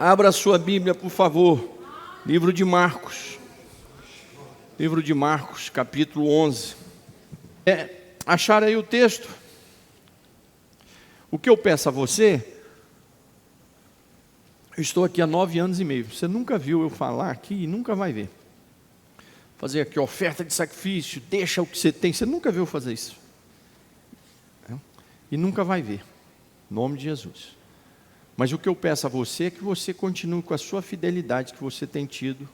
Abra a sua Bíblia, por favor. Livro de Marcos. Livro de Marcos, capítulo 11. Acharam aí o texto? O que eu peço a você, eu estou aqui há 9 anos e meio. Você nunca viu eu falar aqui e nunca vai ver. Fazer aqui oferta de sacrifício, deixa o que você tem. Você nunca viu fazer isso. E nunca vai ver. Em nome de Jesus. Mas o que eu peço a você é que você continue com a sua fidelidade que você tem tido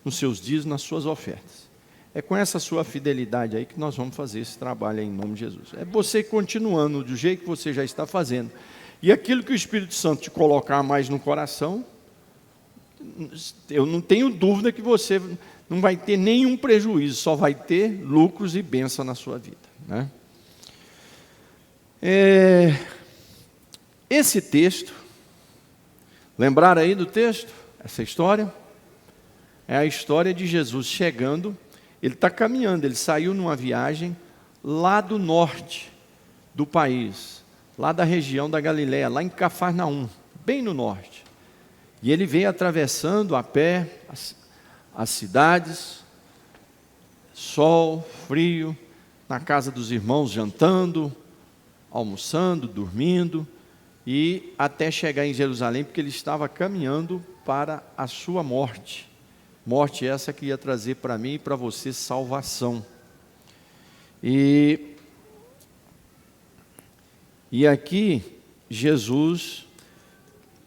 nos seus dias, nas suas ofertas. É com essa sua fidelidade aí que nós vamos fazer esse trabalho aí, em nome de Jesus. É você continuando do jeito que você já está fazendo. E aquilo que o Espírito Santo te colocar mais no coração, eu não tenho dúvida que você não vai ter nenhum prejuízo, só vai ter lucros e bênção na sua vida, né? Esse texto, lembraram aí do texto? Essa história? É a história de Jesus chegando, ele está caminhando, ele saiu numa viagem lá do norte do país, lá da região da Galileia, lá em Cafarnaum, bem no norte. E ele veio atravessando a pé as cidades, sol, frio, na casa dos irmãos, jantando, almoçando, dormindo, e até chegar em Jerusalém, porque ele estava caminhando para a sua morte. Morte essa que ia trazer para mim e para você salvação. E aqui, Jesus,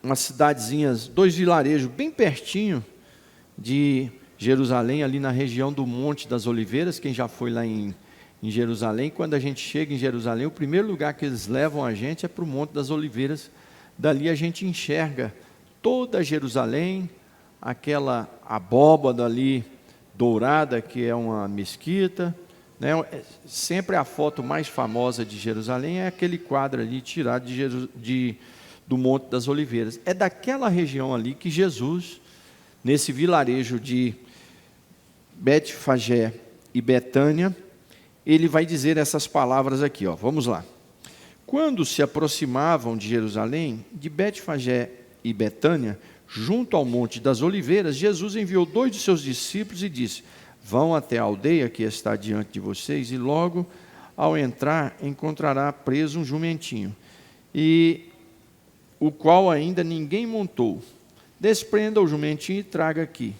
umas cidadezinhas, 2 vilarejos bem pertinho de Jerusalém, ali na região do Monte das Oliveiras. Quem já foi lá em Jerusalém, quando a gente chega em Jerusalém, o primeiro lugar que eles levam a gente é para o Monte das Oliveiras. Dali a gente enxerga toda Jerusalém, aquela abóbada ali dourada, que é uma mesquita, né? Sempre a foto mais famosa de Jerusalém é aquele quadro ali tirado do Monte das Oliveiras. É daquela região ali que Jesus, nesse vilarejo de Betfagé e Betânia, ele vai dizer essas palavras aqui, ó. Vamos lá. Quando se aproximavam de Jerusalém, de Betfagé e Betânia, junto ao Monte das Oliveiras, Jesus enviou 2 de seus discípulos e disse: vão até a aldeia que está diante de vocês, e logo ao entrar encontrará preso um jumentinho, e o qual ainda ninguém montou. Desprenda o jumentinho e traga aqui.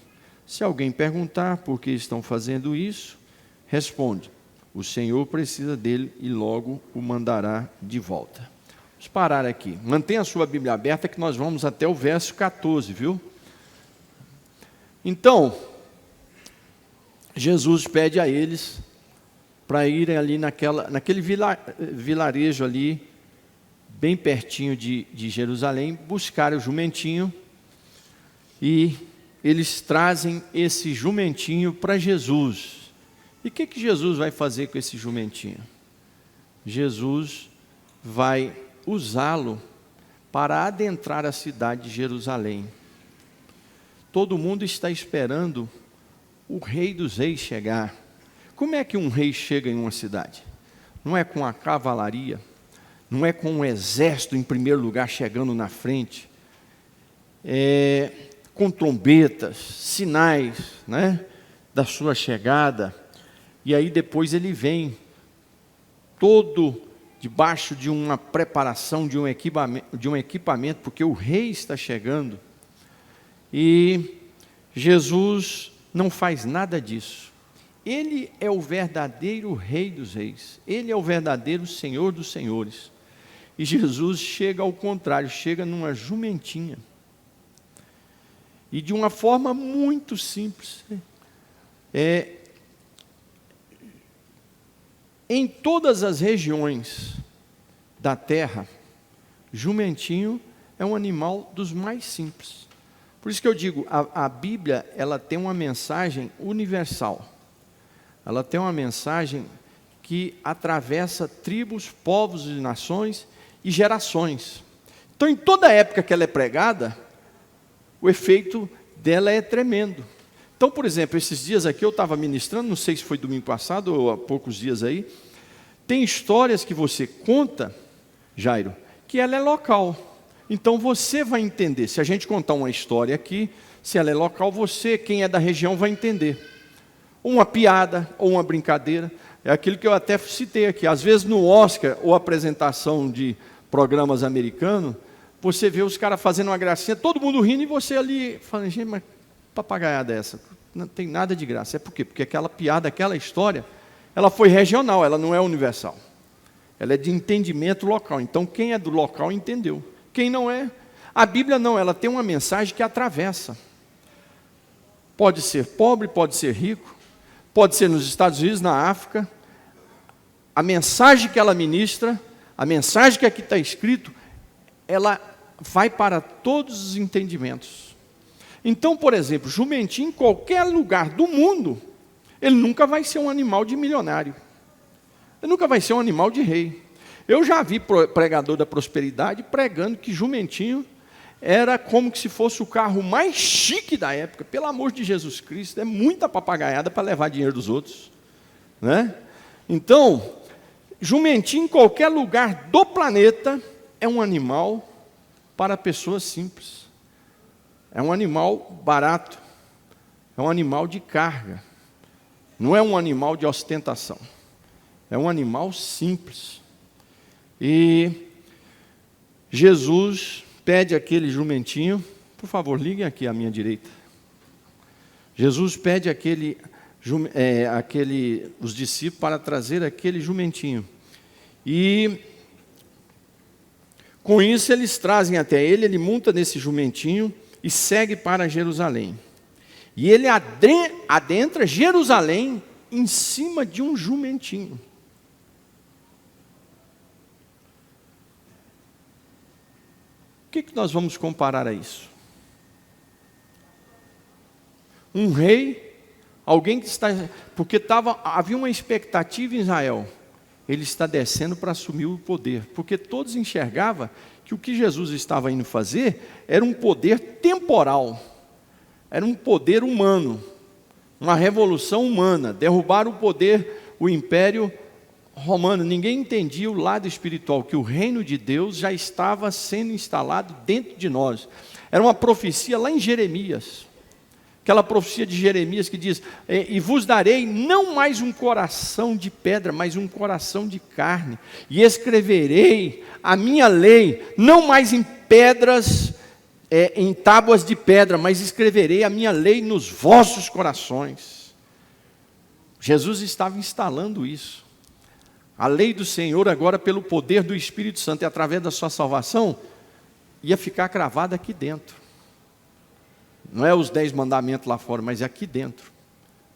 Se alguém perguntar por que estão fazendo isso, responde: o Senhor precisa dele e logo o mandará de volta. Vamos parar aqui. Mantenha a sua Bíblia aberta que nós vamos até o verso 14, viu? Então, Jesus pede a eles para irem ali naquele vilarejo ali, bem pertinho de Jerusalém, buscar o jumentinho, e eles trazem esse jumentinho para Jesus. E o que Jesus vai fazer com esse jumentinho? Jesus vai usá-lo para adentrar a cidade de Jerusalém. Todo mundo está esperando o Rei dos Reis chegar. Como é que um rei chega em uma cidade? Não é com a cavalaria, não é com um exército em primeiro lugar chegando na frente, com trombetas, sinais, né, da sua chegada. E aí depois ele vem todo debaixo de uma preparação, de um equipamento, porque o rei está chegando. E Jesus não faz nada disso. Ele é o verdadeiro Rei dos Reis. Ele é o verdadeiro Senhor dos Senhores. E Jesus chega ao contrário, chega numa jumentinha. E de uma forma muito simples. Em todas as regiões da terra, jumentinho é um animal dos mais simples. Por isso que eu digo, a Bíblia, ela tem uma mensagem universal. Ela tem uma mensagem que atravessa tribos, povos e nações e gerações. Então, em toda época que ela é pregada, o efeito dela é tremendo. Então, por exemplo, esses dias aqui eu estava ministrando, não sei se foi domingo passado ou há poucos dias aí, tem histórias que você conta, Jairo, que ela é local. Então você vai entender. Se a gente contar uma história aqui, se ela é local, você, quem é da região, vai entender. Uma piada ou uma brincadeira. É aquilo que eu até citei aqui. Às vezes no Oscar ou apresentação de programas americanos, você vê os caras fazendo uma gracinha, todo mundo rindo e você ali falando, gente, mas papagaiada é essa? Não tem nada de graça. É por quê? Porque aquela piada, aquela história, ela foi regional, ela não é universal. Ela é de entendimento local. Então quem é do local entendeu. Quem não é, a Bíblia não, ela tem uma mensagem que atravessa. Pode ser pobre, pode ser rico, pode ser nos Estados Unidos, na África. A mensagem que ela ministra, a mensagem que aqui está escrito, ela vai para todos os entendimentos. Então, por exemplo, jumentinho, em qualquer lugar do mundo, ele nunca vai ser um animal de milionário. Ele nunca vai ser um animal de rei. Eu já vi pregador da prosperidade pregando que jumentinho era como se fosse o carro mais chique da época. Pelo amor de Jesus Cristo, é muita papagaiada para levar dinheiro dos outros, né? Então, jumentinho em qualquer lugar do planeta é um animal para pessoas simples. É um animal barato. É um animal de carga. Não é um animal de ostentação. É um animal simples. E Jesus pede aquele jumentinho, por favor, liguem aqui à minha direita. Jesus pede os discípulos para trazer aquele jumentinho. E com isso eles trazem até ele, ele monta nesse jumentinho e segue para Jerusalém. E ele adentra Jerusalém em cima de um jumentinho. O que nós vamos comparar a isso? Um rei, alguém que está... Porque havia uma expectativa em Israel. Ele está descendo para assumir o poder. Porque todos enxergavam que o que Jesus estava indo fazer era um poder temporal. Era um poder humano. Uma revolução humana. Derrubar o poder, o império romano. Ninguém entendia o lado espiritual, que o reino de Deus já estava sendo instalado dentro de nós. Era uma profecia lá em Jeremias, aquela profecia de Jeremias que diz, e vos darei não mais um coração de pedra, mas um coração de carne, e escreverei a minha lei, não mais em pedras, em tábuas de pedra, mas escreverei a minha lei nos vossos corações. Jesus estava instalando isso. A lei do Senhor agora, pelo poder do Espírito Santo e através da sua salvação, ia ficar cravada aqui dentro. Não é os 10 mandamentos lá fora, mas é aqui dentro,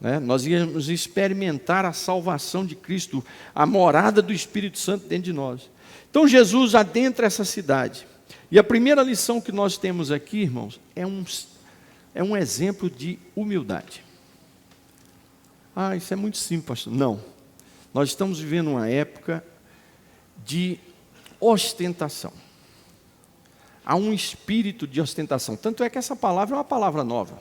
né? Nós íamos experimentar a salvação de Cristo, a morada do Espírito Santo dentro de nós. Então Jesus adentra essa cidade. E a primeira lição que nós temos aqui, irmãos, é um exemplo de humildade. Ah, isso é muito simples, pastor. Não. Nós estamos vivendo uma época de ostentação. Há um espírito de ostentação. Tanto é que essa palavra é uma palavra nova.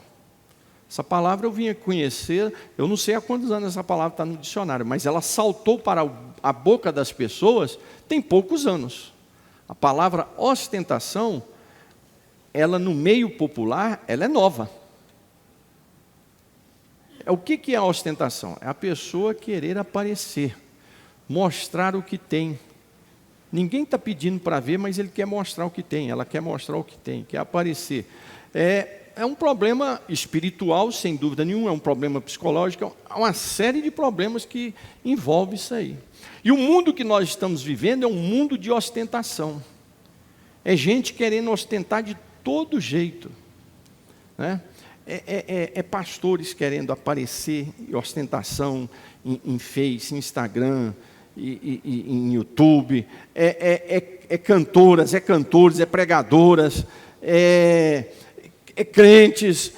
Essa palavra eu vim conhecer, eu não sei há quantos anos essa palavra está no dicionário, mas ela saltou para a boca das pessoas tem poucos anos. A palavra ostentação, ela no meio popular, ela é nova. O que é a ostentação? É a pessoa querer aparecer, mostrar o que tem. Ninguém está pedindo para ver, mas ele quer mostrar o que tem, ela quer mostrar o que tem, quer aparecer. É um problema espiritual, sem dúvida nenhuma, é um problema psicológico, há uma série de problemas que envolve isso aí. E o mundo que nós estamos vivendo é um mundo de ostentação. É gente querendo ostentar de todo jeito, né? Pastores querendo aparecer em ostentação em Face, em Instagram, em YouTube, cantoras, cantores, pregadoras, crentes,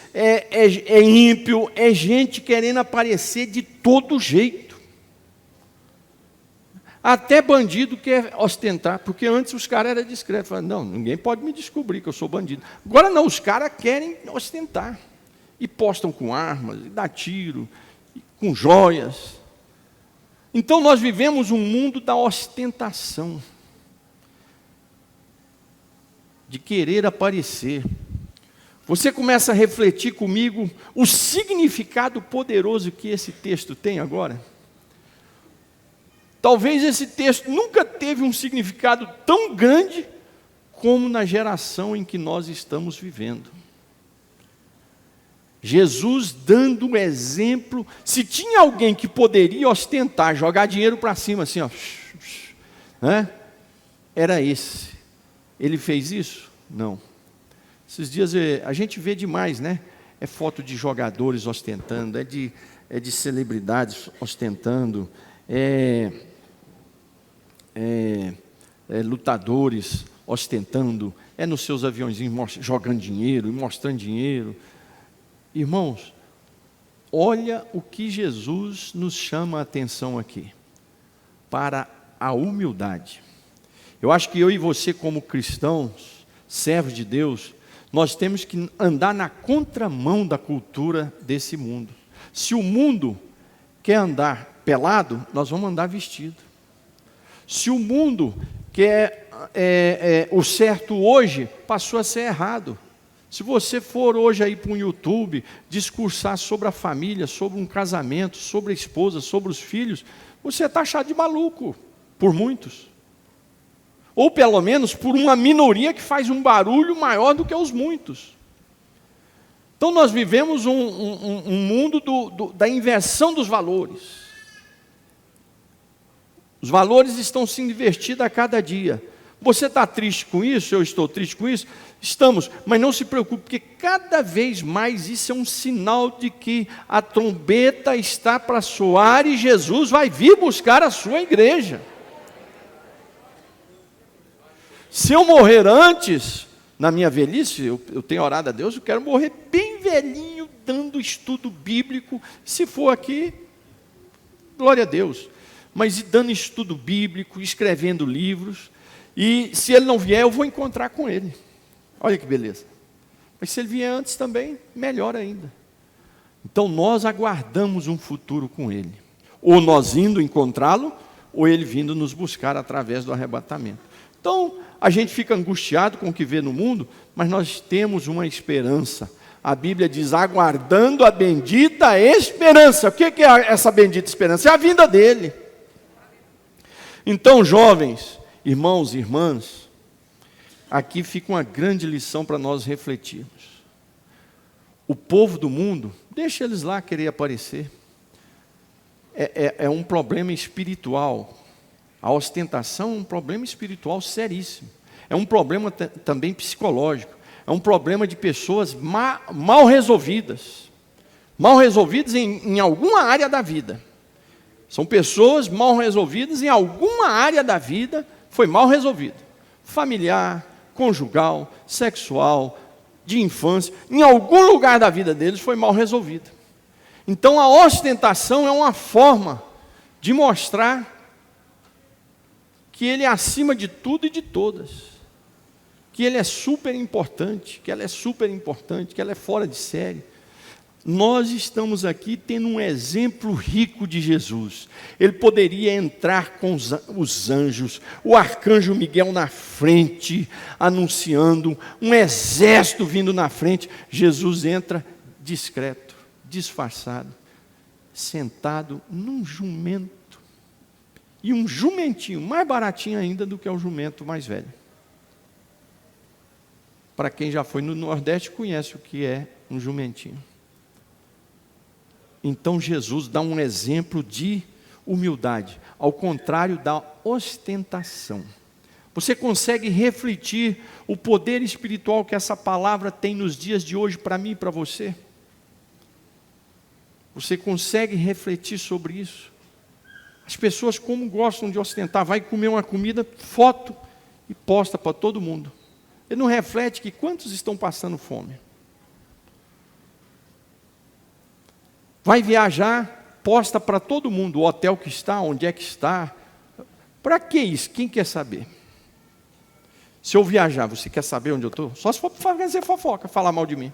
ímpio, é gente querendo aparecer de todo jeito. Até bandido quer ostentar, porque antes os caras eram discretos, falavam, não, ninguém pode me descobrir que eu sou bandido. Agora não, os caras querem ostentar. E postam com armas, e dá tiro, com joias. Então nós vivemos um mundo da ostentação. de querer aparecer. Você começa a refletir comigo o significado poderoso que esse texto tem agora? Talvez esse texto nunca teve um significado tão grande como na geração em que nós estamos vivendo. Jesus dando um exemplo. Se tinha alguém que poderia ostentar, jogar dinheiro para cima assim, ó, né? Era esse. Ele fez isso? Não. Esses dias a gente vê demais, né? É foto de jogadores ostentando, é de celebridades ostentando, lutadores ostentando, é nos seus aviãozinhos jogando dinheiro e mostrando dinheiro. Irmãos, olha o que Jesus nos chama a atenção aqui, para a humildade. Eu acho que eu e você, como cristãos, servos de Deus, nós temos que andar na contramão da cultura desse mundo. Se o mundo quer andar pelado, nós vamos andar vestido. Se o mundo quer o certo hoje, passou a ser errado. Se você for hoje aí para um YouTube, discursar sobre a família, sobre um casamento, sobre a esposa, sobre os filhos, você está achado de maluco, por muitos. Ou pelo menos por uma minoria que faz um barulho maior do que os muitos. Então nós vivemos um mundo da inversão dos valores. Os valores estão sendo invertidos a cada dia. Você está triste com isso? Eu estou triste com isso? Estamos, mas não se preocupe, porque cada vez mais isso é um sinal de que a trombeta está para soar e Jesus vai vir buscar a sua igreja. Se eu morrer antes, na minha velhice, eu tenho orado a Deus, eu quero morrer bem velhinho, dando estudo bíblico. Se for aqui, glória a Deus. Mas dando estudo bíblico, escrevendo livros. E se ele não vier, eu vou encontrar com ele. Olha que beleza. Mas se ele vier antes também, melhor ainda. Então nós aguardamos um futuro com ele. Ou nós indo encontrá-lo, ou ele vindo nos buscar através do arrebatamento. Então, a gente fica angustiado com o que vê no mundo, mas nós temos uma esperança. A Bíblia diz, aguardando a bendita esperança. O que é essa bendita esperança? É a vinda dele. Então, jovens, irmãos e irmãs, aqui fica uma grande lição para nós refletirmos. O povo do mundo, deixa eles lá querer aparecer. É um problema espiritual. A ostentação é um problema espiritual seríssimo. É um problema também psicológico. É um problema de pessoas mal resolvidas. Mal resolvidas em alguma área da vida. São pessoas mal resolvidas em alguma área da vida, foi mal resolvida. Familiar, conjugal, sexual, de infância, em algum lugar da vida deles foi mal resolvida. Então a ostentação é uma forma de mostrar que ele é acima de tudo e de todas, que ele é super importante, que ela é super importante, que ela é fora de série. Nós estamos aqui tendo um exemplo rico de Jesus. Ele poderia entrar com os anjos, o arcanjo Miguel na frente, anunciando, um exército vindo na frente. Jesus entra discreto, disfarçado, sentado num jumento. E um jumentinho, mais baratinho ainda do que o jumento mais velho. Para quem já foi no Nordeste, conhece o que é um jumentinho. Então Jesus dá um exemplo de humildade, ao contrário da ostentação. Você consegue refletir o poder espiritual que essa palavra tem nos dias de hoje para mim e para você? Você consegue refletir sobre isso? As pessoas como gostam de ostentar, vai comer uma comida, foto e posta para todo mundo. Ele não reflete que quantos estão passando fome. Vai viajar, posta para todo mundo o hotel que está, onde é que está. Para que isso? Quem quer saber? Se eu viajar, você quer saber onde eu estou? Só se for fazer fofoca, falar mal de mim.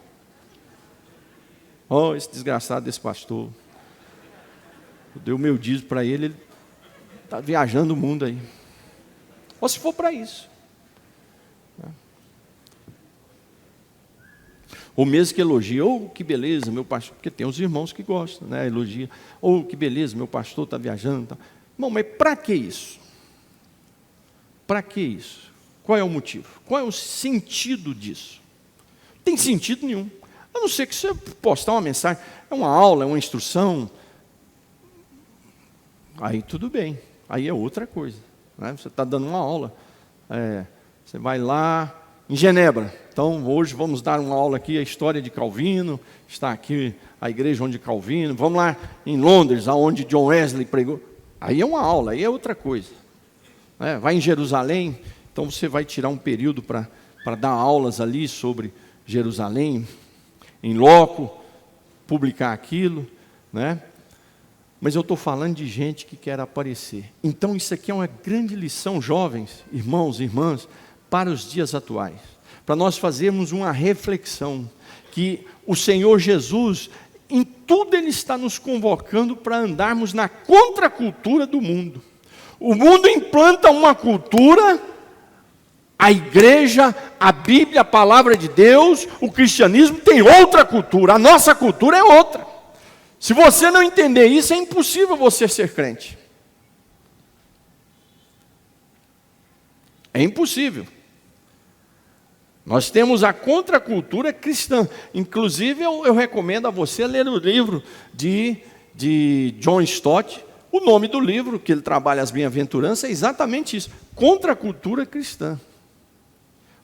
Oh, esse desgraçado desse pastor. Eu dei o meu dízimo para ele, ele está viajando o mundo aí. Ou se for para isso. Ou mesmo que elogia, oh, que beleza, meu pastor, porque tem os irmãos que gostam, né? Elogia, oh, que beleza, meu pastor está viajando. Tá. Bom, mas para que isso? Para que isso? Qual é o motivo? Qual é o sentido disso? Não tem sentido nenhum. A não ser que você postar uma mensagem, é uma aula, é uma instrução. Aí tudo bem, aí é outra coisa. Né? Você está dando uma aula, você vai lá em Genebra. Então, hoje vamos dar uma aula aqui, a história de Calvino, está aqui a igreja onde Calvino, vamos lá em Londres, aonde John Wesley pregou. Aí é uma aula, aí é outra coisa. Vai em Jerusalém, então você vai tirar um período para dar aulas ali sobre Jerusalém, em loco, publicar aquilo, né? Mas eu estou falando de gente que quer aparecer. Então isso aqui é uma grande lição, jovens, irmãos e irmãs, para os dias atuais. Para nós fazermos uma reflexão, que o Senhor Jesus, em tudo Ele está nos convocando para andarmos na contracultura do mundo. O mundo implanta uma cultura, a igreja, a Bíblia, a palavra de Deus, o cristianismo tem outra cultura, a nossa cultura é outra. Se você não entender isso, é impossível você ser crente. É impossível. Nós temos a contracultura cristã. Inclusive, eu recomendo a você ler o livro de John Stott. O nome do livro, que ele trabalha as bem-aventuranças, é exatamente isso. Contracultura cristã.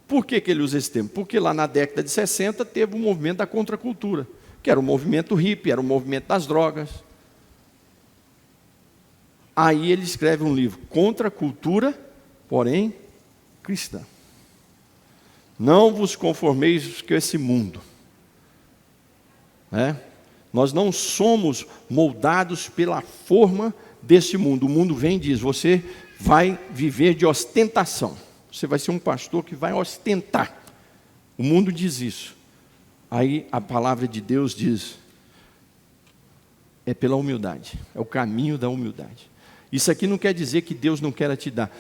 Por que ele usa esse termo? Porque lá na década de 60 teve o movimento da contracultura, que era o movimento hippie, era o movimento das drogas. Aí ele escreve um livro, Contracultura, porém cristã. Não vos conformeis com esse mundo. Nós não somos moldados pela forma desse mundo. O mundo vem e diz, você vai viver de ostentação. Você vai ser um pastor que vai ostentar. O mundo diz isso. Aí a palavra de Deus diz, é pela humildade, é o caminho da humildade. Isso aqui não quer dizer que Deus não queira te dar.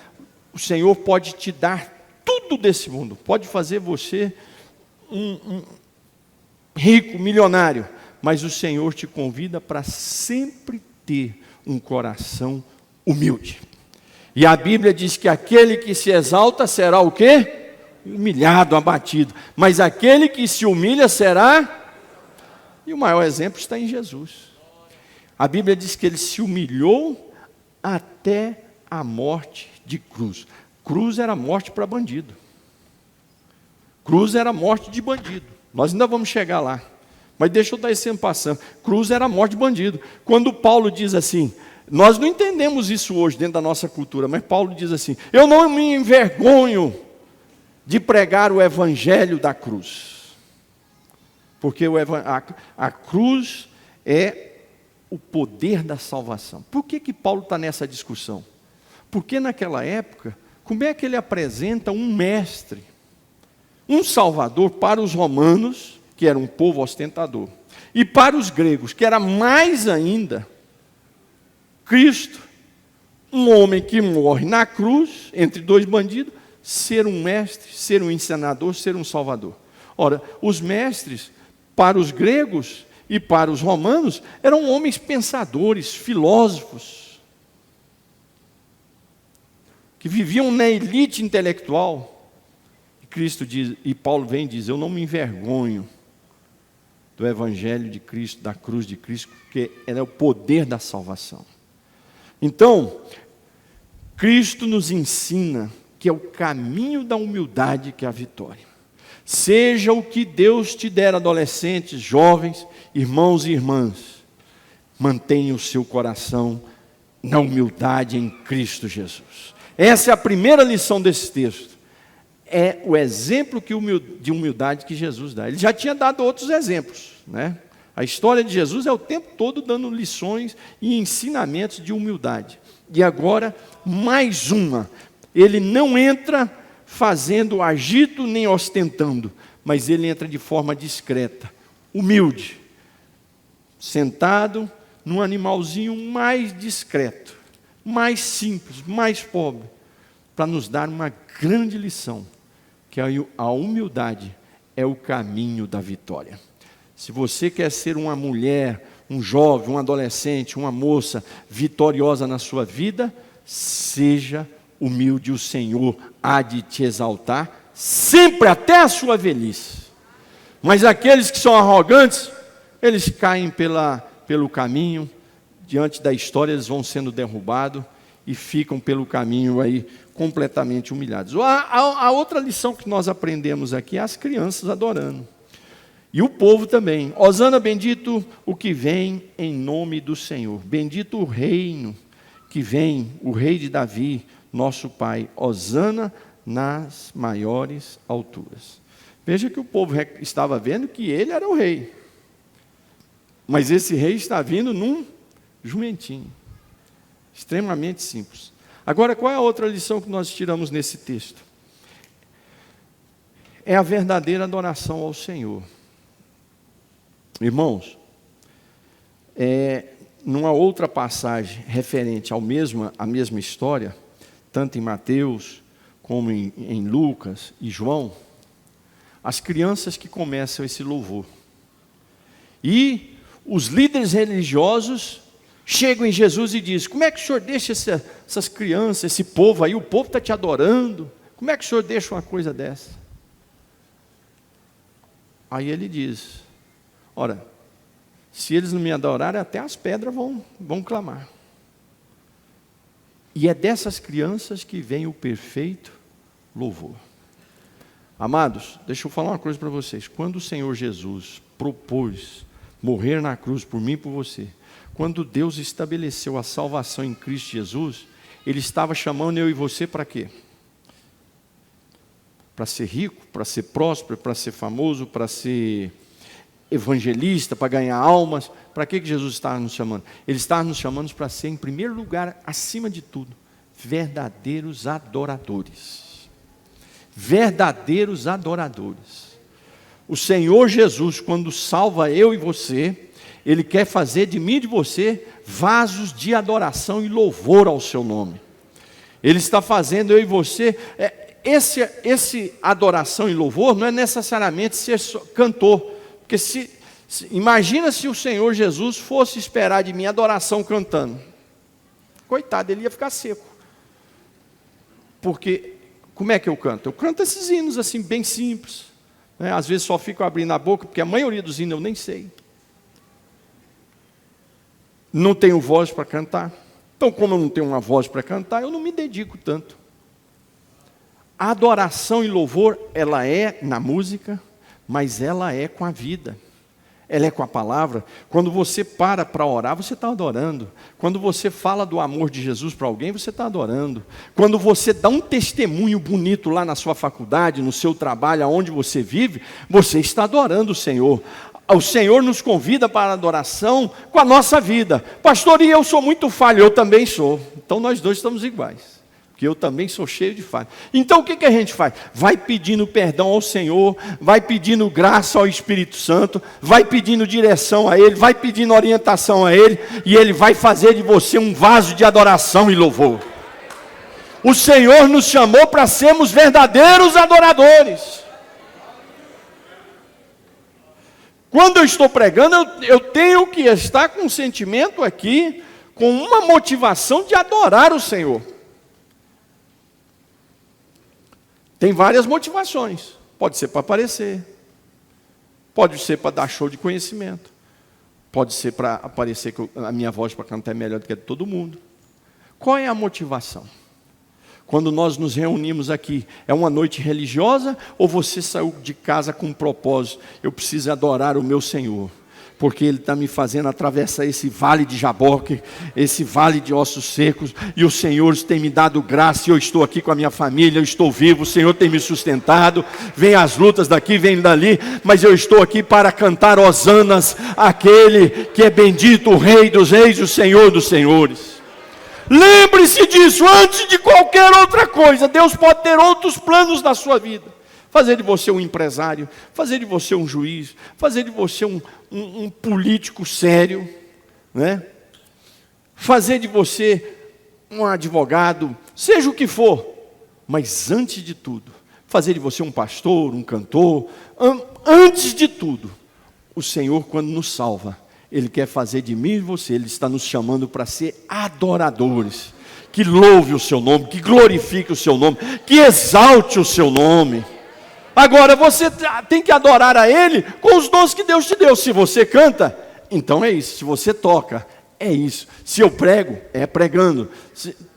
O Senhor pode te dar tudo desse mundo, pode fazer você um rico, milionário, mas o Senhor te convida para sempre ter um coração humilde. E a Bíblia diz que aquele que se exalta será o quê? Humilhado, abatido. Mas aquele que se humilha será... E o maior exemplo está em Jesus. A Bíblia diz que ele se humilhou até a morte de cruz. Cruz era morte para bandido. Cruz era morte de bandido. Nós ainda vamos chegar lá. Mas deixa eu dar esse tempo passando. Cruz era morte de bandido. Quando Paulo diz assim, nós não entendemos isso hoje dentro da nossa cultura, mas Paulo diz assim, eu não me envergonho de pregar o evangelho da cruz. Porque a cruz é o poder da salvação. Por que Paulo está nessa discussão? Porque naquela época, como é que ele apresenta um mestre, um salvador para os romanos, que era um povo ostentador, e para os gregos, que era mais ainda, Cristo, um homem que morre na cruz, entre dois bandidos, ser um mestre, ser um ensinador, ser um salvador. Ora, os mestres, para os gregos e para os romanos, eram homens pensadores, filósofos, que viviam na elite intelectual. E Cristo diz, e Paulo vem e diz, eu não me envergonho do evangelho de Cristo, da cruz de Cristo, porque é o poder da salvação. Então, Cristo nos ensina que é o caminho da humildade que é a vitória. Seja o que Deus te der, adolescentes, jovens, irmãos e irmãs, mantenha o seu coração na humildade em Cristo Jesus. Essa é a primeira lição desse texto. É o exemplo de humildade que Jesus dá. Ele já tinha dado outros exemplos, né? A história de Jesus é o tempo todo dando lições e ensinamentos de humildade. E agora, mais uma. Ele não entra fazendo agito nem ostentando, mas ele entra de forma discreta, humilde, sentado num animalzinho mais discreto, mais simples, mais pobre, para nos dar uma grande lição, que a humildade é o caminho da vitória. Se você quer ser uma mulher, um jovem, um adolescente, uma moça vitoriosa na sua vida, seja humilde, o Senhor há de te exaltar, sempre até a sua velhice. Mas aqueles que são arrogantes, eles caem pelo caminho, diante da história eles vão sendo derrubados e ficam pelo caminho aí completamente humilhados. A outra lição que nós aprendemos aqui é as crianças adorando. E o povo também. Hosana, bendito o que vem em nome do Senhor. Bendito o reino que vem, o rei de Davi, nosso pai. Hosana nas maiores alturas. Veja que o povo estava vendo que ele era o rei. Mas esse rei está vindo num jumentinho. Extremamente simples. Agora, qual é a outra lição que nós tiramos nesse texto? É a verdadeira adoração ao Senhor. Irmãos, numa outra passagem referente à mesma história, tanto em Mateus como em Lucas e João, as crianças que começam esse louvor. E os líderes religiosos chegam em Jesus e dizem: como é que o senhor deixa essas crianças, esse povo aí, o povo está te adorando, como é que o senhor deixa uma coisa dessa? Aí ele diz: ora, se eles não me adorarem, até as pedras vão clamar. E é dessas crianças que vem o perfeito louvor. Amados, deixa eu falar uma coisa para vocês. Quando o Senhor Jesus propôs morrer na cruz por mim e por você, quando Deus estabeleceu a salvação em Cristo Jesus, Ele estava chamando eu e você para quê? Para ser rico, para ser próspero, para ser famoso, para ser evangelista, para ganhar almas. Para que Jesus estava nos chamando? Ele estava nos chamando para ser, em primeiro lugar, acima de tudo, verdadeiros adoradores. Verdadeiros adoradores. O Senhor Jesus, quando salva eu e você, Ele quer fazer de mim e de você vasos de adoração e louvor ao seu nome. Ele está fazendo eu e você, esse adoração e louvor não é necessariamente ser cantor, porque imagina se o Senhor Jesus fosse esperar de mim adoração cantando. Coitado, ele ia ficar seco. Porque, como é que eu canto? Eu canto esses hinos assim, bem simples. Né? Às vezes só fico abrindo a boca, porque a maioria dos hinos eu nem sei. Não tenho voz para cantar. Então, como eu não tenho uma voz para cantar, eu não me dedico tanto. A adoração e louvor, ela é na música, mas ela é com a vida. Ela é com a palavra. Quando você para orar, você está adorando. Quando você fala do amor de Jesus para alguém, você está adorando. Quando você dá um testemunho bonito lá na sua faculdade, no seu trabalho, aonde você vive, você está adorando o Senhor. O Senhor nos convida para a adoração com a nossa vida. Pastor, e eu sou muito falho, eu também sou. Então nós dois estamos iguais, porque eu também sou cheio de falha. Então o que a gente faz? Vai pedindo perdão ao Senhor, vai pedindo graça ao Espírito Santo, vai pedindo direção a Ele, vai pedindo orientação a Ele, e Ele vai fazer de você um vaso de adoração e louvor. O Senhor nos chamou para sermos verdadeiros adoradores. Quando eu estou pregando, eu tenho que estar com um sentimento aqui, com uma motivação de adorar o Senhor. Tem várias motivações. Pode ser para aparecer, pode ser para dar show de conhecimento, pode ser para aparecer que a minha voz para cantar é melhor do que a de todo mundo. Qual é a motivação? Quando nós nos reunimos aqui, é uma noite religiosa ou você saiu de casa com um propósito? Eu preciso adorar o meu Senhor, porque Ele está me fazendo atravessar esse vale de Jaboque, esse vale de ossos secos, e o Senhor tem me dado graça, e eu estou aqui com a minha família, eu estou vivo, o Senhor tem me sustentado, vem as lutas daqui, vem dali, mas eu estou aqui para cantar hosanas àquele que é bendito, o Rei dos Reis, o Senhor dos Senhores. Lembre-se disso, antes de qualquer outra coisa. Deus pode ter outros planos na sua vida. Fazer de você um empresário, fazer de você um juiz, fazer de você um político sério, né? Fazer de você um advogado, seja o que for. Mas antes de tudo, fazer de você um pastor, um cantor. Antes de tudo, o Senhor, quando nos salva, Ele quer fazer de mim e você, Ele está nos chamando para ser adoradores, que louve o seu nome, que glorifique o seu nome, que exalte o seu nome. Agora, você tem que adorar a Ele com os dons que Deus te deu. Se você canta, então é isso. Se você toca, é isso. Se eu prego, é pregando.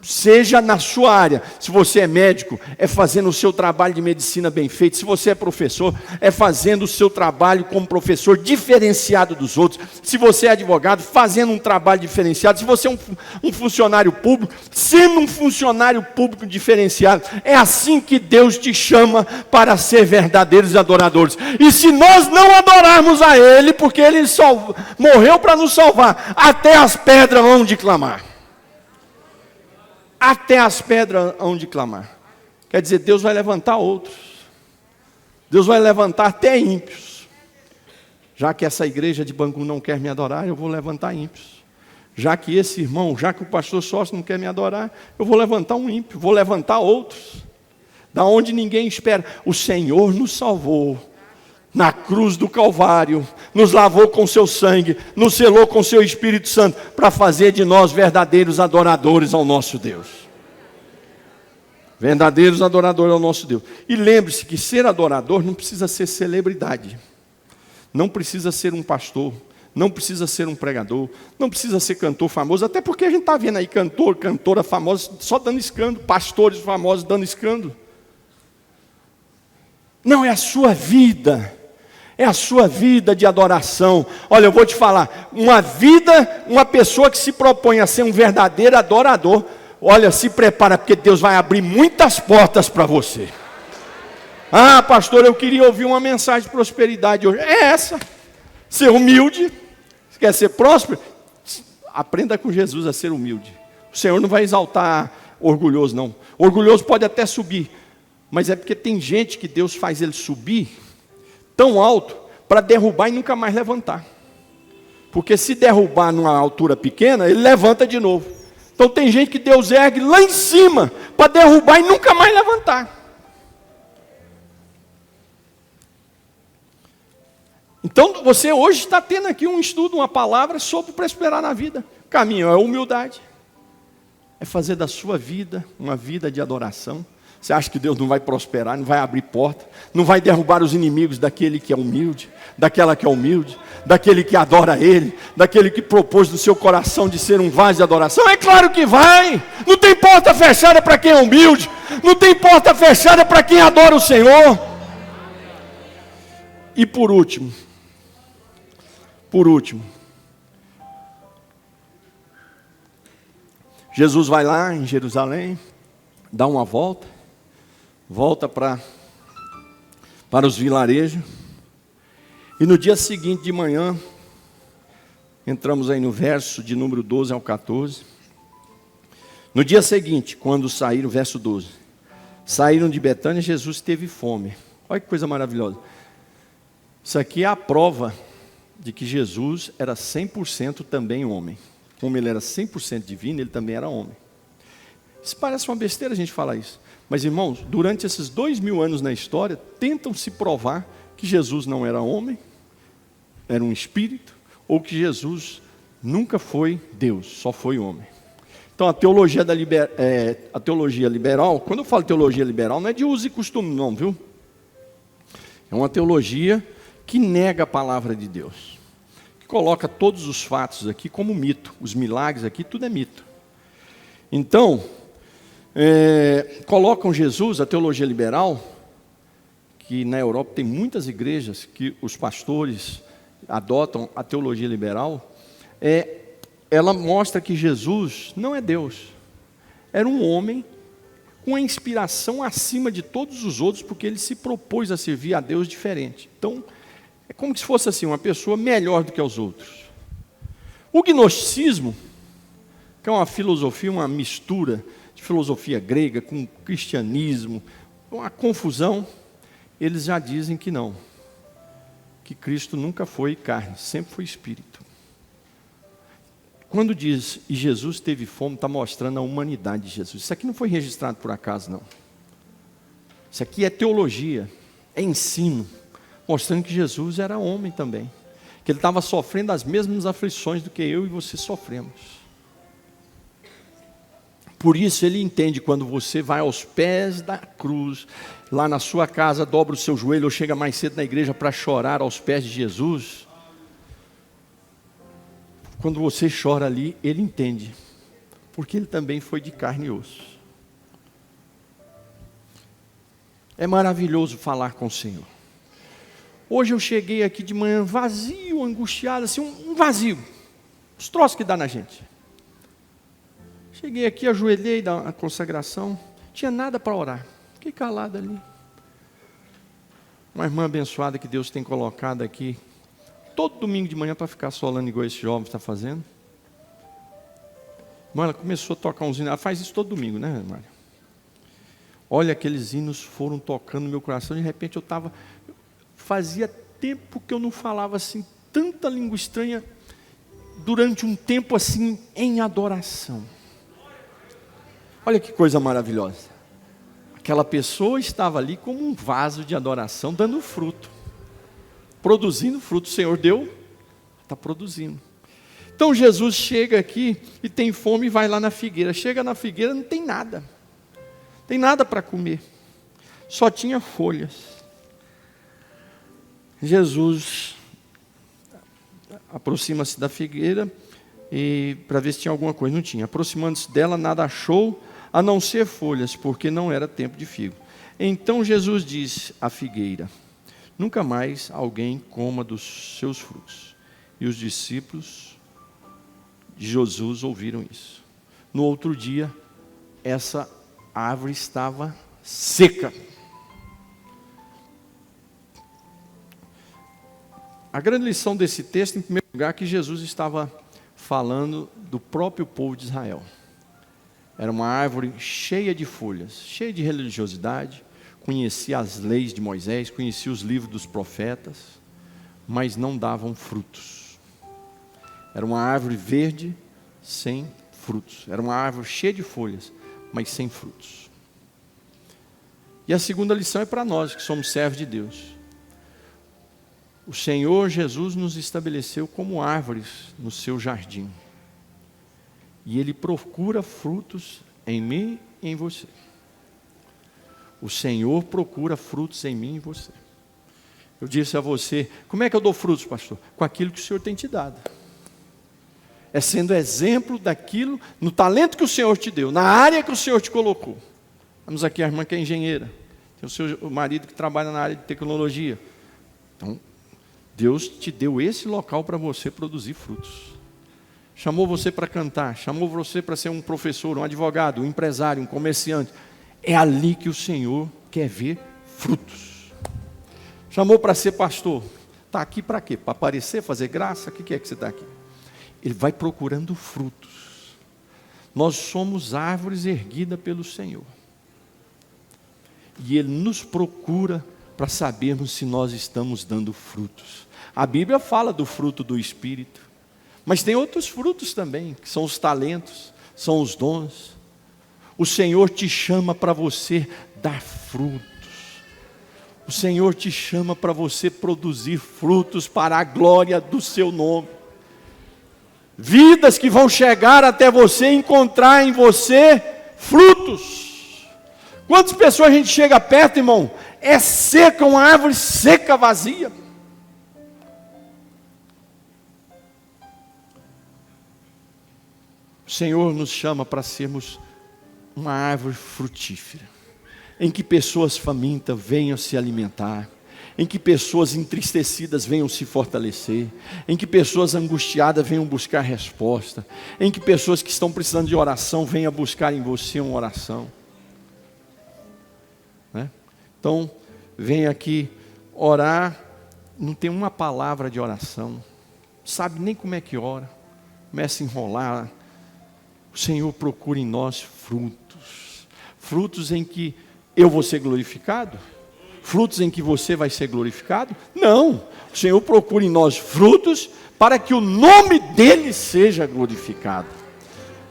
Seja na sua área. Se você é médico, é fazendo o seu trabalho de medicina bem feito. Se você é professor, é fazendo o seu trabalho como professor diferenciado dos outros. Se você é advogado, fazendo um trabalho diferenciado. Se você é um funcionário público, sendo um funcionário público diferenciado. É assim que Deus te chama para ser verdadeiros adoradores. E se nós não adorarmos a Ele, porque Ele morreu para nos salvar, até as pedras vão de clamar. Até as pedras hão de clamar. Quer dizer, Deus vai levantar outros. Deus vai levantar até ímpios. Já que essa igreja de Bangu não quer me adorar, eu vou levantar ímpios. Já que esse irmão, já que o pastor sócio não quer me adorar, eu vou levantar um ímpio, vou levantar outros. Da onde ninguém espera. O Senhor nos salvou na cruz do Calvário, nos lavou com seu sangue, nos selou com seu Espírito Santo, para fazer de nós verdadeiros adoradores ao nosso Deus. Verdadeiros adoradores ao nosso Deus. E lembre-se que ser adorador não precisa ser celebridade, não precisa ser um pastor, não precisa ser um pregador, não precisa ser cantor famoso, até porque a gente está vendo aí cantor, cantora famosa só dando escândalo, pastores famosos dando escândalo. Não, é a sua vida. É a sua vida de adoração. Olha, eu vou te falar, uma pessoa que se propõe a ser um verdadeiro adorador, olha, se prepara, porque Deus vai abrir muitas portas para você. Ah, pastor, eu queria ouvir uma mensagem de prosperidade hoje. É essa, ser humilde. Você quer ser próspero? Aprenda com Jesus a ser humilde. O Senhor não vai exaltar orgulhoso, não. Orgulhoso pode até subir, mas é porque tem gente que Deus faz ele subir tão alto para derrubar e nunca mais levantar. Porque se derrubar numa altura pequena, ele levanta de novo. Então tem gente que Deus ergue lá em cima para derrubar e nunca mais levantar. Então você hoje está tendo aqui um estudo, uma palavra sobre prosperar na vida. O caminho é a humildade. É fazer da sua vida uma vida de adoração. Você acha que Deus não vai prosperar, não vai abrir porta, não vai derrubar os inimigos daquele que é humilde, daquela que é humilde, daquele que adora Ele, daquele que propôs no seu coração de ser um vaso de adoração? É claro que vai. Não tem porta fechada para quem é humilde, não tem porta fechada para quem adora o Senhor. E por último, Jesus vai lá em Jerusalém, dá uma volta para os vilarejos, e no dia seguinte de manhã, entramos aí no verso de número 12 ao 14, no dia seguinte, quando saíram, verso 12, saíram de Betânia, Jesus teve fome. Olha que coisa maravilhosa. Isso aqui é a prova de que Jesus era 100% também homem. Como ele era 100% divino, ele também era homem. Isso parece uma besteira a gente falar isso. Mas, irmãos, durante esses 2000 anos na história, tentam se provar que Jesus não era homem, era um espírito, ou que Jesus nunca foi Deus, só foi homem. Então, a teologia liberal, quando eu falo teologia liberal, não é de uso e costume não, viu? É uma teologia que nega a palavra de Deus, que coloca todos os fatos aqui como mito, os milagres aqui, tudo é mito. Então, colocam Jesus, a teologia liberal, que na Europa tem muitas igrejas que os pastores adotam a teologia liberal, ela mostra que Jesus não é Deus, era um homem com a inspiração acima de todos os outros, porque ele se propôs a servir a Deus diferente. Então, é como se fosse assim, uma pessoa melhor do que os outros. O gnosticismo, que é uma filosofia, uma mistura de filosofia grega com cristianismo, uma confusão, eles já dizem que não, que Cristo nunca foi carne, sempre foi espírito. Quando diz, e Jesus teve fome, está mostrando a humanidade de Jesus. Isso aqui não foi registrado por acaso, não. Isso aqui é teologia, é ensino, mostrando que Jesus era homem também, que ele estava sofrendo as mesmas aflições do que eu e você sofremos. Por isso ele entende, quando você vai aos pés da cruz, lá na sua casa, dobra o seu joelho ou chega mais cedo na igreja para chorar aos pés de Jesus. Quando você chora ali, ele entende, porque ele também foi de carne e osso. É maravilhoso falar com o Senhor. Hoje eu cheguei aqui de manhã vazio, angustiado, assim, um vazio. Os troços que dá na gente. Cheguei aqui, ajoelhei da consagração, tinha nada para orar. Fiquei calado ali. Uma irmã abençoada que Deus tem colocado aqui, todo domingo de manhã para ficar solando igual esse jovem está fazendo. Irmã, ela começou a tocar uns hinos, ela faz isso todo domingo, né, Mário? Olha, aqueles hinos foram tocando no meu coração, de repente fazia tempo que eu não falava assim, tanta língua estranha, durante um tempo assim, em adoração. Olha que coisa maravilhosa. Aquela pessoa estava ali como um vaso de adoração, dando fruto, produzindo fruto. O Senhor deu, está produzindo. Então Jesus chega aqui e tem fome e vai lá na figueira. Chega na figueira, não tem nada. Tem nada para comer, só tinha folhas. Jesus aproxima-se da figueira e para ver se tinha alguma coisa, não tinha. Aproximando-se dela, nada achou, a não ser folhas, porque não era tempo de figo. Então Jesus disse à figueira: nunca mais alguém coma dos seus frutos. E os discípulos de Jesus ouviram isso. No outro dia, essa a árvore estava seca. A grande lição desse texto, em primeiro lugar, é que Jesus estava falando do próprio povo de Israel. Era uma árvore cheia de folhas, cheia de religiosidade, conhecia as leis de Moisés, conhecia os livros dos profetas, mas não davam frutos. Era uma árvore verde, sem frutos. Era uma árvore cheia de folhas, mas sem frutos. E a segunda lição é para nós que somos servos de Deus. O Senhor Jesus nos estabeleceu como árvores no seu jardim. E Ele procura frutos em mim e em você. O Senhor procura frutos em mim e em você. Eu disse a você: como é que eu dou frutos, pastor? Com aquilo que o Senhor tem te dado. É sendo exemplo daquilo, no talento que o Senhor te deu, na área que o Senhor te colocou. Vamos aqui a irmã que é engenheira, tem o marido que trabalha na área de tecnologia. Então, Deus te deu esse local para você produzir frutos. Chamou você para cantar, chamou você para ser um professor, um advogado, um empresário, um comerciante. É ali que o Senhor quer ver frutos. Chamou para ser pastor. Está aqui para quê? Para aparecer, fazer graça? O que é que você está aqui? Ele vai procurando frutos. Nós somos árvores erguidas pelo Senhor. E Ele nos procura para sabermos se nós estamos dando frutos. A Bíblia fala do fruto do Espírito. Mas tem outros frutos também, que são os talentos, são os dons. O Senhor te chama para você dar frutos. O Senhor te chama para você produzir frutos para a glória do seu nome. Vidas que vão chegar até você e encontrar em você frutos. Quantas pessoas a gente chega perto, irmão? É seca, uma árvore seca, vazia. O Senhor nos chama para sermos uma árvore frutífera, em que pessoas famintas venham se alimentar, em que pessoas entristecidas venham se fortalecer, em que pessoas angustiadas venham buscar resposta, em que pessoas que estão precisando de oração venham buscar em você uma oração. Né? Então, vem aqui orar, não tem uma palavra de oração, não sabe nem como é que ora, começa a enrolar. O Senhor procura em nós frutos, frutos em que eu vou ser glorificado, frutos em que você vai ser glorificado? Não, o Senhor procura em nós frutos para que o nome dEle seja glorificado.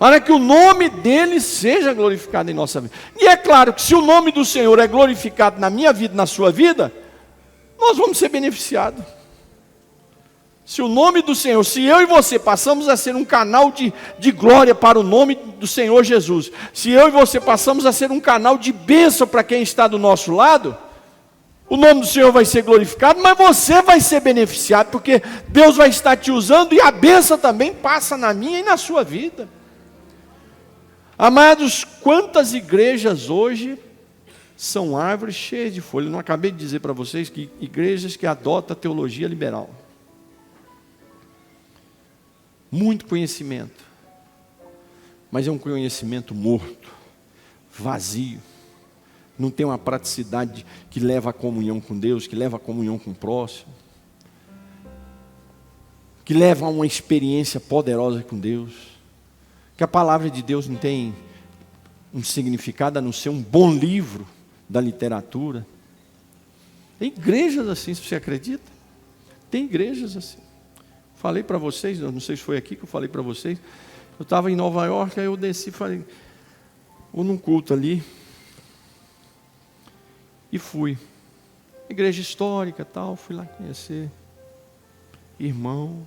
para que o nome dele seja glorificado em nossa vida. E é claro que se o nome do Senhor é glorificado na minha vida, na sua vida, nós vamos ser beneficiados. Se o nome do Senhor, se eu e você passamos a ser um canal de glória para o nome do Senhor Jesus, se eu e você passamos a ser um canal de bênção para quem está do nosso lado, o nome do Senhor vai ser glorificado, mas você vai ser beneficiado, porque Deus vai estar te usando e a bênção também passa na minha e na sua vida. Amados, quantas igrejas hoje são árvores cheias de folhas? Eu não acabei de dizer para vocês que igrejas que adotam a teologia liberal. Muito conhecimento, mas é um conhecimento morto, vazio. Não tem uma praticidade que leva à comunhão com Deus, que leva à comunhão com o próximo, que leva a uma experiência poderosa com Deus. Que a palavra de Deus não tem um significado a não ser um bom livro da literatura. Tem igrejas assim, se você acredita? Tem igrejas assim. Falei para vocês, não sei se foi aqui que eu falei para vocês. Eu estava em Nova York, aí eu desci, falei, vou num culto ali. E fui. Igreja histórica, tal, fui lá conhecer. Irmãos.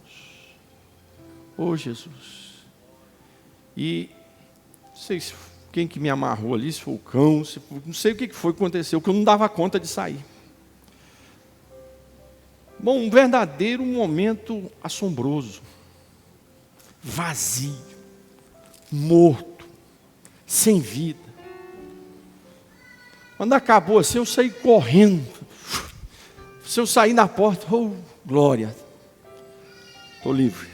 Oh, Jesus. E não sei quem que me amarrou ali, se foi o cão, não sei o que foi que aconteceu, que eu não dava conta de sair. Bom, um verdadeiro momento assombroso, vazio, morto, sem vida. Quando acabou assim, eu saí correndo. Se eu sair na porta, oh, glória, estou livre.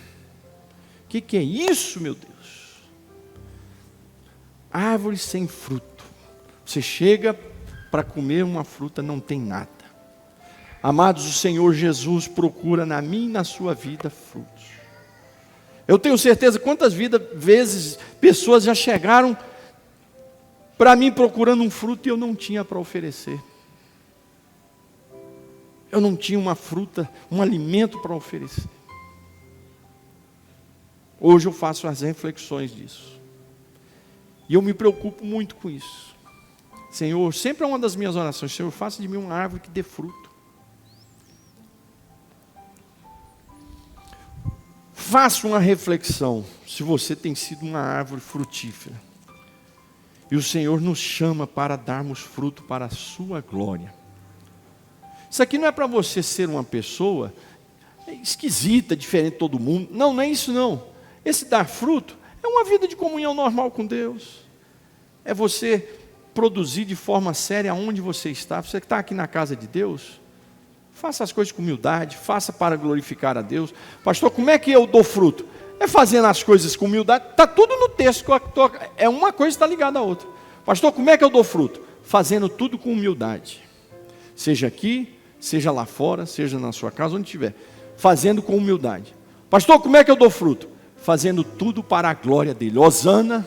O que é isso, meu Deus? Árvore sem fruto. Você chega para comer uma fruta, não tem nada. Amados, o Senhor Jesus procura na minha e na sua vida frutos. Eu tenho certeza quantas vezes pessoas já chegaram para mim procurando um fruto e eu não tinha para oferecer. Eu não tinha uma fruta, um alimento para oferecer. Hoje eu faço as reflexões disso. E eu me preocupo muito com isso. Senhor, sempre é uma das minhas orações, Senhor, faça de mim uma árvore que dê fruto. Faça uma reflexão se você tem sido uma árvore frutífera. E o Senhor nos chama para darmos fruto para a sua glória. Isso aqui não é para você ser uma pessoa esquisita, diferente de todo mundo. Não, não é isso não. Esse dar fruto é uma vida de comunhão normal com Deus. É você produzir de forma séria onde você está. Você que está aqui na casa de Deus, faça as coisas com humildade, faça para glorificar a Deus. Pastor, como é que eu dou fruto? É fazendo as coisas com humildade. Está tudo no texto, é uma coisa está ligada à outra. Pastor, como é que eu dou fruto? Fazendo tudo com humildade. Seja aqui, seja lá fora, seja na sua casa, onde estiver. Fazendo com humildade. Pastor, como é que eu dou fruto? Fazendo tudo para a glória dele. Hosana,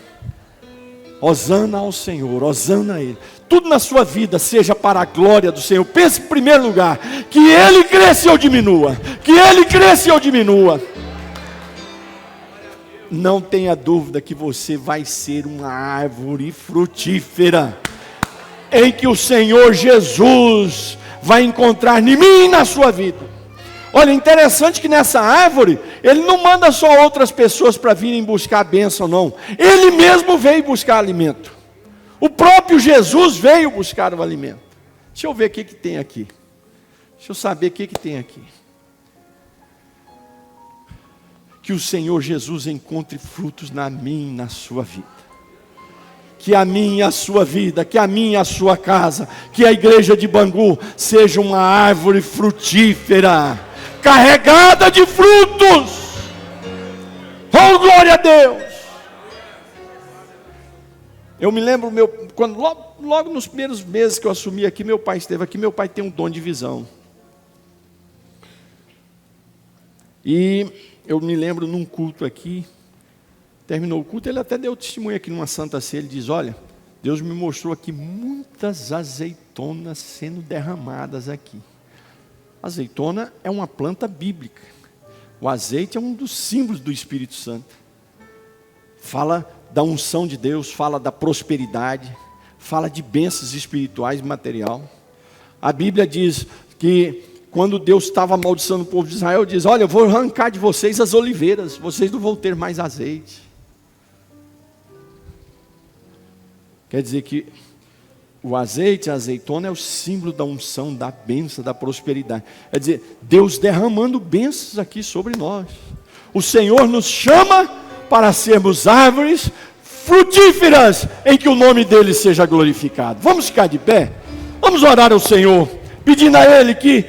hosana ao Senhor, hosana a Ele. Tudo na sua vida seja para a glória do Senhor. Pense em primeiro lugar, que Ele cresça e eu diminua. Que Ele cresça e eu diminua. Não tenha dúvida que você vai ser uma árvore frutífera, em que o Senhor Jesus vai encontrar em mim e na sua vida. Olha, interessante que nessa árvore, Ele não manda só outras pessoas para virem buscar a bênção, não. Ele mesmo veio buscar alimento. O próprio Jesus veio buscar o alimento. Deixa eu ver o que tem aqui. Deixa eu saber o que tem aqui. Que o Senhor Jesus encontre frutos na minha e na sua vida. Que a minha e a sua vida, que a minha e a sua casa, que a igreja de Bangu seja uma árvore frutífera, carregada de frutos. Oh, glória a Deus! Eu me lembro, quando logo nos primeiros meses que eu assumi aqui, meu pai esteve aqui. Meu pai tem um dom de visão. E eu me lembro num culto aqui, terminou o culto, ele até deu testemunho aqui numa Santa Ceia. Ele diz: olha, Deus me mostrou aqui muitas azeitonas sendo derramadas aqui. Azeitona é uma planta bíblica. O azeite é um dos símbolos do Espírito Santo. fala da unção de Deus, fala da prosperidade, fala de bênçãos espirituais e material. A Bíblia diz que quando Deus estava amaldiçoando o povo de Israel, diz: olha, eu vou arrancar de vocês as oliveiras, vocês não vão ter mais azeite. Quer dizer que o azeite, a azeitona é o símbolo da unção, da bênção, da prosperidade. Quer dizer, Deus derramando bênçãos aqui sobre nós. O Senhor nos chama para sermos árvores frutíferas, em que o nome dele seja glorificado. Vamos ficar de pé? Vamos orar ao Senhor, pedindo a Ele que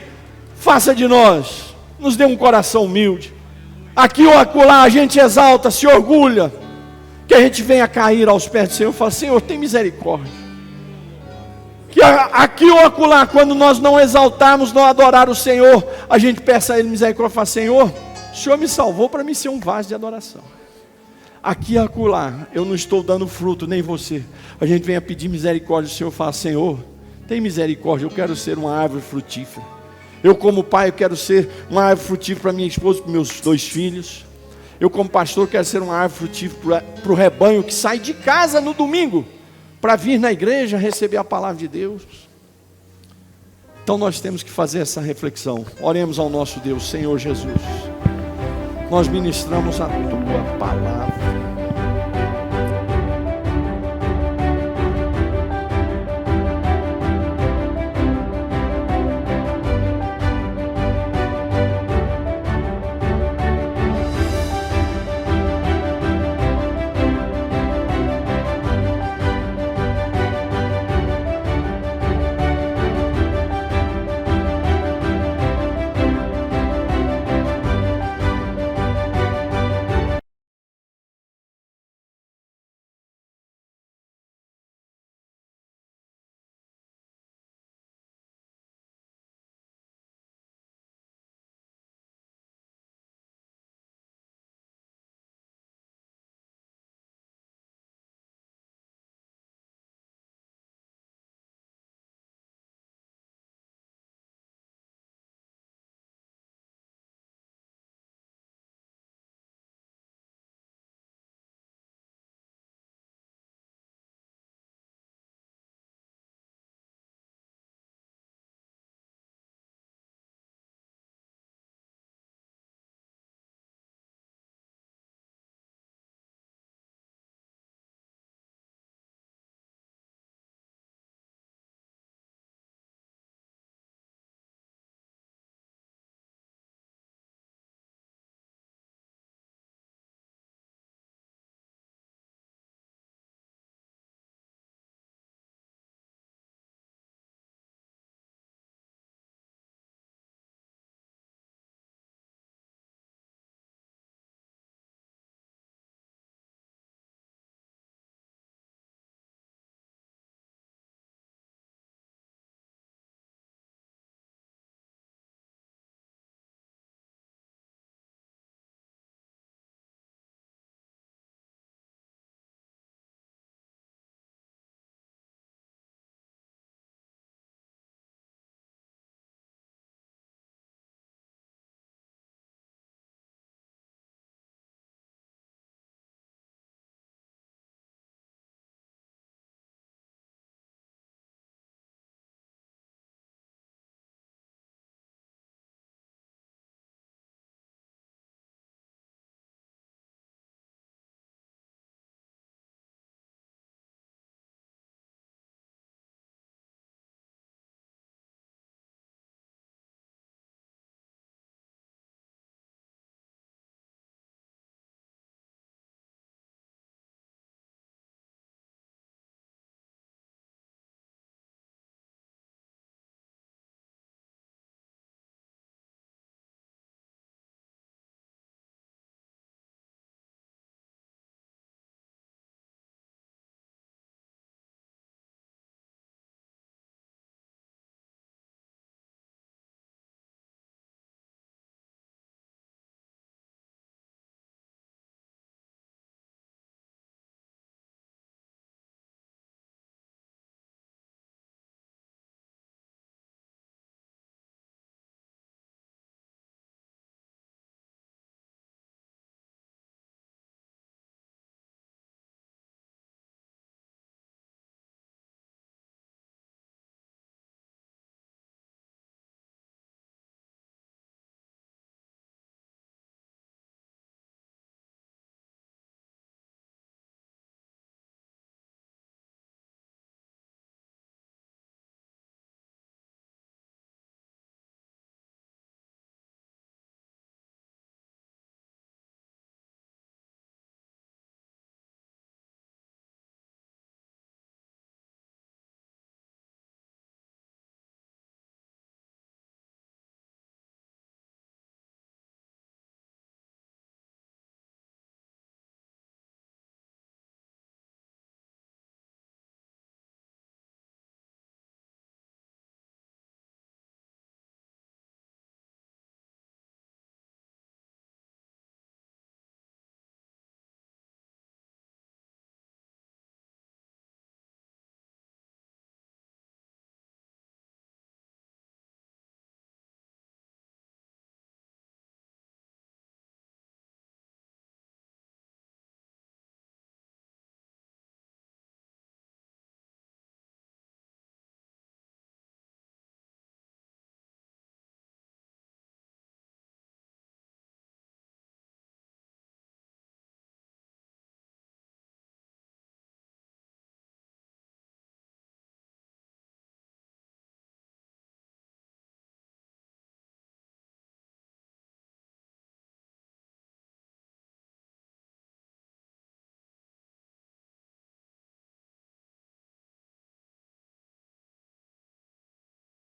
faça de nós, nos dê um coração humilde. Aqui ou acolá a gente exalta, se orgulha, que a gente venha cair aos pés do Senhor e fala: Senhor, tem misericórdia. Que aqui ou acolá, quando nós não exaltarmos, não adorar o Senhor, a gente peça a Ele misericórdia e fala: Senhor, o Senhor me salvou para me ser um vaso de adoração. Aqui e acolá, eu não estou dando fruto, nem você. A gente venha pedir misericórdia, o Senhor fala: Senhor, tem misericórdia, eu quero ser uma árvore frutífera. Eu como pai, eu quero ser uma árvore frutífera para minha esposa e para meus 2 filhos. Eu como pastor, quero ser uma árvore frutífera para o rebanho que sai de casa no domingo, para vir na igreja receber a palavra de Deus. Então nós temos que fazer essa reflexão. Oremos ao nosso Deus. Senhor Jesus, nós ministramos a Tua palavra.